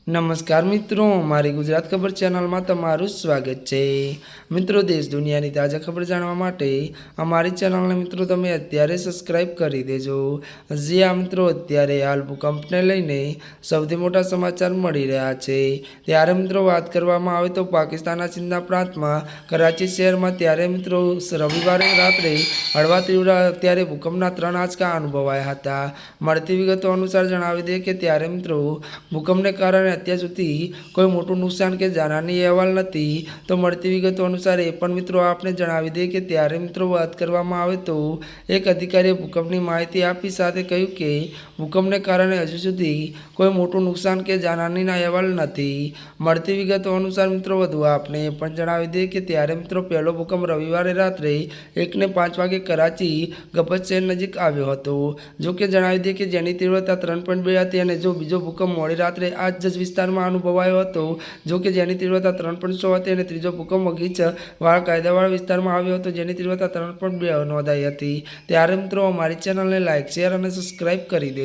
નમસ્કાર મિત્રો, મારી ગુજરાત ખબર ચેનલમાં તમારું સ્વાગત છે। મિત્રો, દેશ દુનિયાની તાજા ખબર જાણવા માટે અમારી ચેનલને મિત્રો તમે અત્યારે સબસ્ક્રાઇબ કરી દેજો। જી આ મિત્રો, અત્યારે હાલ ભૂકંપને લઈને સૌથી મોટા સમાચાર મળી રહ્યા છે। ત્યારે મિત્રો વાત કરવામાં આવે તો પાકિસ્તાનના સિંધના પ્રાંતમાં કરાચી શહેરમાં ત્યારે મિત્રો રવિવારે રાત્રે હળવા તીવ્ર અત્યારે ભૂકંપના 3 આંચકા અનુભવાયા હતા। મળતી વિગતો અનુસાર જણાવી દઈએ કે ત્યારે મિત્રો ભૂકંપને કારણે અત્યાર સુધી કોઈ મોટું નુકસાન કે જાનહાની અહેવાલ નથી। તો મળતી વિગતો અનુસાર એ પણ મિત્રો આપને જણાવી દઈએ કે ત્યારે મિત્રો વાત કરવામાં આવે તો એક અધિકારીએ ભૂકંપની માહિતી આપી સાથે કહ્યું કે ભૂકંપને કારણે હજુ સુધી કોઈ મોટું નુકસાન કે જાનહાનીના અહેવાલ નથી। મળતી વિગતો અનુસાર મિત્રો વધુ આપને એ પણ જણાવી દઈએ કે ત્યારે મિત્રો પહેલો ભૂકંપ રવિવારે રાત્રે 1:05 વાગે કરાચી ગબ્બત શહેર નજીક આવ્યો હતો। જો કે જણાવી દઈએ કે જેની તીવ્રતા 3.2 હતી અને જો બીજો ભૂકંપ મોડી રાત્રે આ જ વિસ્તારમાં અનુભવાયો હતો, જો કે જેની તીવ્રતા 3.6 હતી અને ત્રીજો ભૂકંપ બગીચ વાળા કાયદાવાળા વિસ્તારમાં આવ્યો હતો જેની તીવ્રતા 3.2 નોંધાઈ હતી। ત્યારે મિત્રો અમારી ચેનલને લાઇક, શેર અને સબસ્ક્રાઇબ કરી દેજો।